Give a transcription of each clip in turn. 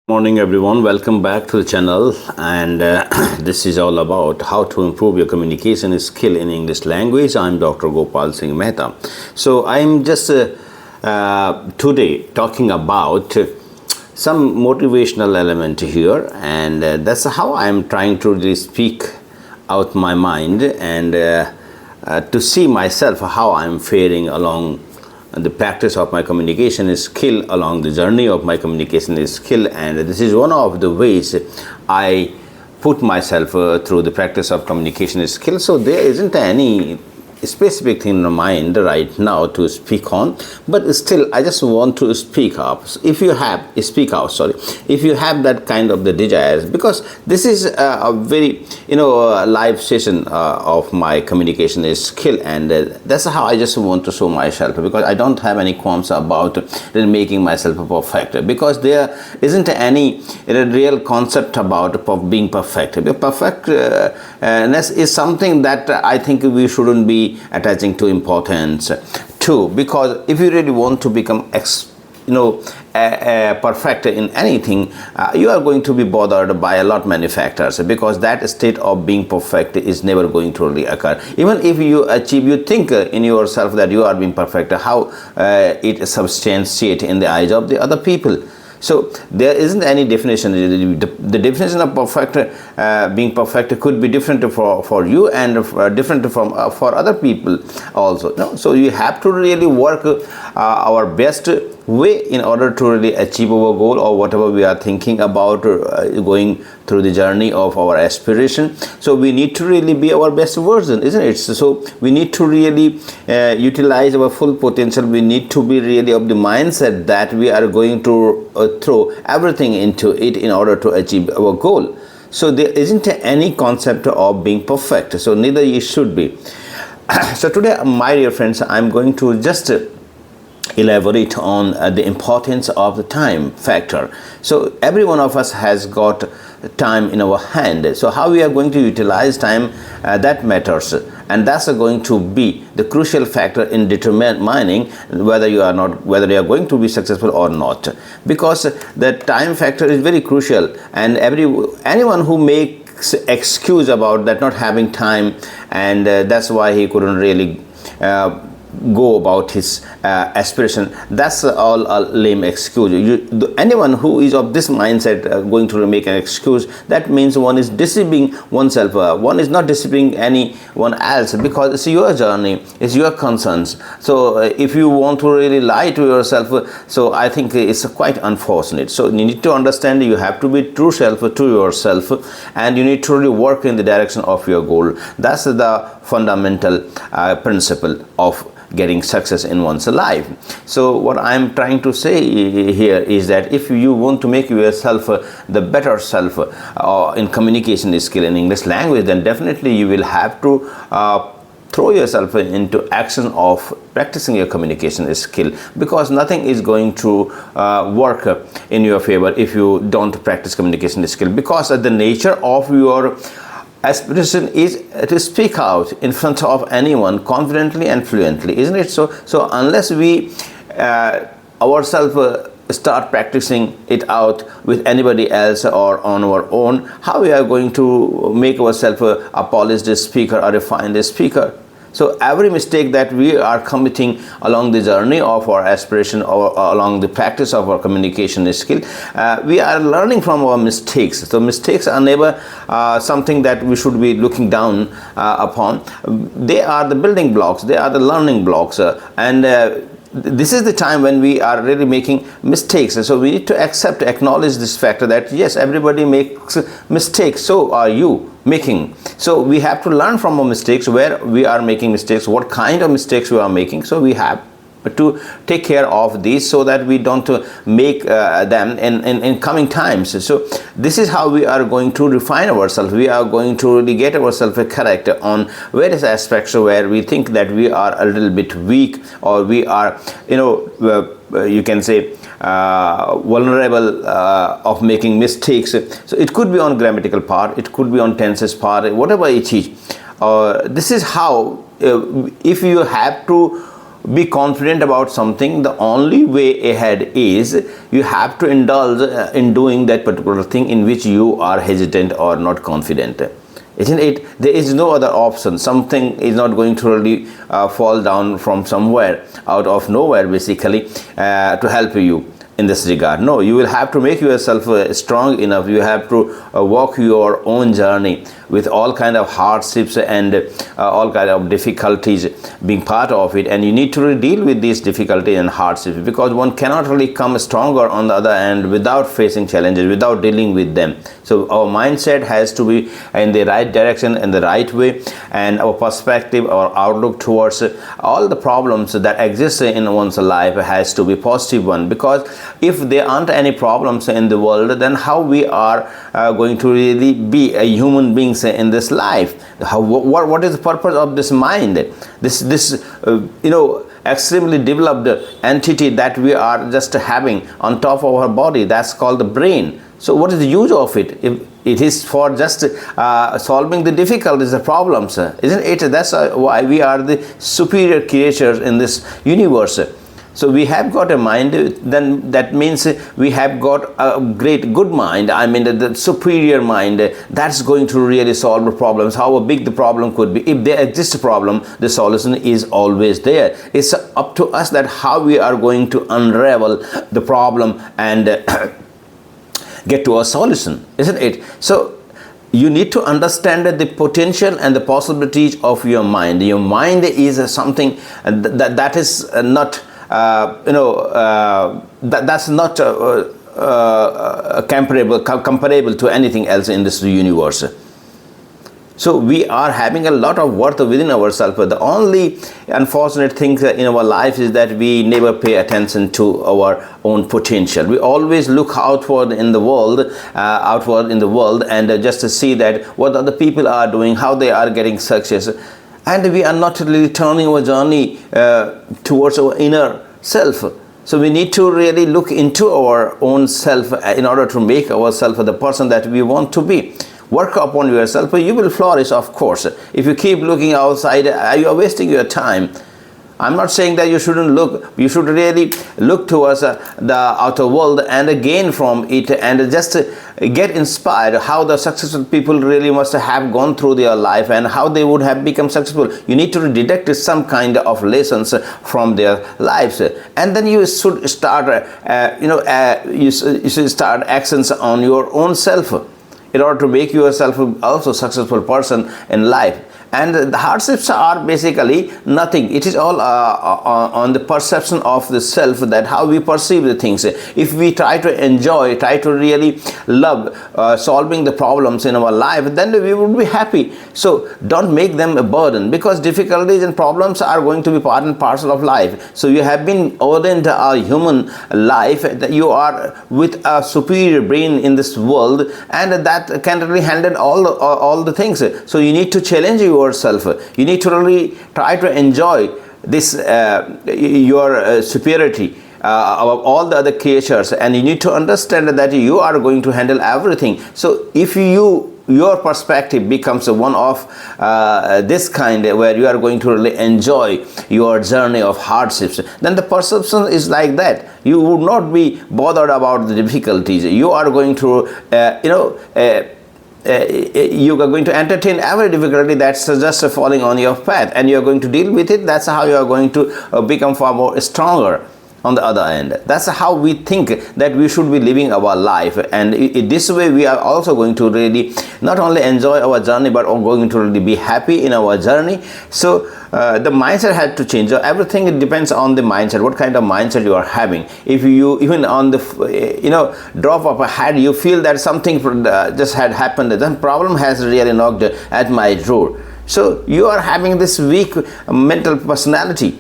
Morning everyone, welcome back to the channel. And this is all about how to improve your communication skill in English language. I'm Dr. Gopal Singh Mehta. So I'm just today talking about some motivational element here, and that's how I'm trying to really speak out my mind and to see myself how I'm faring along the practice of my communication skill, along the journey of my communication skill. And this is one of the ways I put myself through the practice of communication skill. So there isn't any specific thing in my mind right now to speak on, but still I just want to speak up. If you have if you have that kind of the desires, because this is a very live session of my communication skill, and that's how I just want to show myself, because I don't have any qualms about making myself perfect, because there isn't any real concept about being perfect. Perfectness is something that I think we shouldn't be attaching to importance to, because if you really want to become perfect in anything, you are going to be bothered by a lot many factors, because that state of being perfect is never going to really occur. Even if you achieve, you think in yourself that you are being perfect, how it substantiate in the eyes of the other people. So there isn't any definition. The definition of perfect, being perfect, could be different for you and different from for other people also. No? So you have to really work our best way in order to really achieve our goal, or whatever we are thinking about going through the journey of our aspiration. So we need to really be our best version, isn't it? So we need to really utilize our full potential. We need to be really of the mindset that we are going to throw everything into it in order to achieve our goal. So there isn't any concept of being perfect, so neither you should be. So today, my dear friends, I'm going to just elaborate on the importance of the time factor. So every one of us has got time in our hand. So how we are going to utilize time, that matters, and that's going to be the crucial factor in determining whether you are going to be successful or not, because the time factor is very crucial. And anyone who makes excuse about that not having time, and that's why he couldn't really go about his aspiration, that's all a lame excuse. Anyone who is of this mindset going to make an excuse, that means one is deceiving oneself. One is not deceiving anyone else, because it's your journey, it's your concerns. So if you want to really lie to yourself, so I think it's quite unfortunate. So you need to understand, you have to be true self to yourself, and you need to really work in the direction of your goal. That's the fundamental principle of getting success in one's life. So what I'm trying to say here is that if you want to make yourself the better self in communication skill in English language, then definitely you will have to throw yourself into action of practicing your communication skill, because nothing is going to work in your favor if you don't practice communication skill, because the nature of your aspiration is to speak out in front of anyone confidently and fluently, isn't it? So unless we ourselves start practicing it out with anybody else or on our own, how we are going to make ourselves a polished speaker or a refined speaker? So every mistake that we are committing along the journey of our aspiration, or along the practice of our communication skill, we are learning from our mistakes. So mistakes are never something that we should be looking down upon. They are the building blocks, they are the learning blocks, and this is the time when we are really making mistakes. And so we need to acknowledge this factor that yes, everybody makes mistakes, so are you making. So we have to learn from our mistakes, where we are making mistakes, what kind of mistakes we are making. So we have to take care of these, so that we don't make them in coming times. So this is how we are going to refine ourselves. We are going to really get ourselves correct on various aspects where we think that we are a little bit weak, or we are you can say vulnerable of making mistakes. So it could be on grammatical part, it could be on tenses part, whatever it is. This is how if you have to be confident about something, the only way ahead is you have to indulge in doing that particular thing in which you are hesitant or not confident. Isn't it? There is no other option. Something is not going to really fall down from somewhere, out of nowhere, basically, to help you in this regard. No, you will have to make yourself strong enough. You have to walk your own journey with all kind of hardships and all kind of difficulties being part of it, and you need to really deal with these difficulties and hardships, because one cannot really come stronger on the other end without facing challenges, without dealing with them. So our mindset has to be in the right direction, in the right way, and our perspective, our outlook towards all the problems that exist in one's life has to be positive one, because if there aren't any problems in the world, then how we are going to really be a human beings in this life? What is the purpose of this mind, this extremely developed entity that we are just having on top of our body? That's called the brain. So what is the use of it if it is for just solving the difficulties, the problems, isn't it? That's why we are the superior creatures in this universe. So we have got a mind, then that means we have got a good mind. I mean the superior mind that's going to really solve the problems, however big the problem could be. If there exists a problem, the solution is always there. It's up to us that how we are going to unravel the problem and get to a solution, isn't it? So you need to understand the potential and the possibilities of your mind. Your mind is something that is not that's not comparable to anything else in this universe. So we are having a lot of worth within ourselves. But the only unfortunate thing in our life is that we never pay attention to our own potential. We always look outward in the world, and just to see that what other people are doing, how they are getting success, and we are not really turning our journey towards our inner self. So we need to really look into our own self in order to make ourselves the person that we want to be. Work upon yourself, you will flourish, of course. If you keep looking outside, you are wasting your time. I'm not saying that you shouldn't look. You should really look towards the outer world and gain from it, and just get inspired how the successful people really must have gone through their life and how they would have become successful. You need to deduct some kind of lessons from their lives, and then you should start you should start actions on your own self in order to make yourself also successful person in life. And the hardships are basically nothing. It is all on the perception of the self, that how we perceive the things. If we try to enjoy, try to really love solving the problems in our life, then we would be happy. So don't make them a burden, because difficulties and problems are going to be part and parcel of life. So you have been ordained a human life, that you are with a superior brain in this world, and that can really handle all the things. So you need to challenge yourself. You need to really try to enjoy this your superiority of all the other creatures, and you need to understand that you are going to handle everything. So if your perspective becomes one of this kind, where you are going to really enjoy your journey of hardships, then the perception is like that. You would not be bothered about the difficulties. You are going to you are going to entertain every difficulty that's just falling on your path, and you are going to deal with it. That's how you are going to become far more stronger on the other end. That's how we think that we should be living our life, and this way we are also going to really not only enjoy our journey, but are going to really be happy in our journey. So the mindset had to change. So everything depends on the mindset, what kind of mindset you are having. If you even on the drop of a hat, you feel that something just had happened, then problem has really knocked at my door. So you are having this weak mental personality.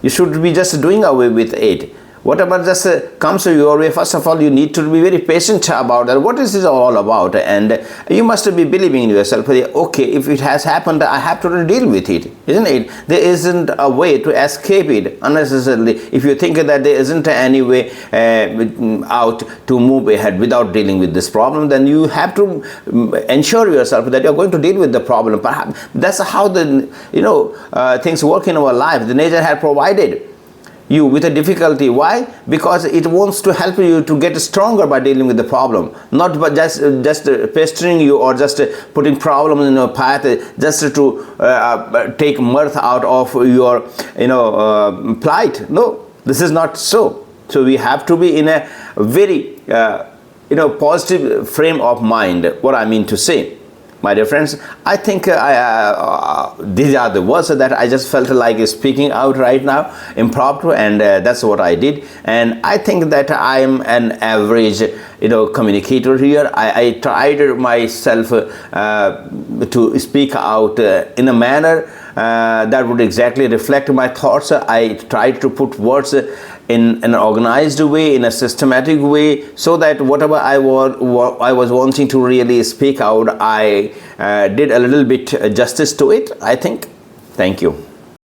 You should be just doing away with it. Whatever just comes your way, first of all, you need to be very patient about that. What is this all about? And you must be believing in yourself. Okay, if it has happened, I have to deal with it, isn't it? There isn't a way to escape it unnecessarily. If you think that there isn't any way out to move ahead without dealing with this problem, then you have to ensure yourself that you're going to deal with the problem. Perhaps that's how the things work in our life. The nature has provided you with a difficulty. Why? Because it wants to help you to get stronger by dealing with the problem, not by just pestering you or just putting problems in your path just to take mirth out of your plight. No, this is not so. So we have to be in a very positive frame of mind. What I mean to say, my dear friends, I think these are the words that I just felt like speaking out right now, impromptu, and that's what I did. And I think that I am an average, communicator here. I tried myself to speak out in a manner that would exactly reflect my thoughts. I tried to put words in an organized way, in a systematic way, so that whatever I was wanting to really speak out, I did a little bit justice to it, I think. Thank you.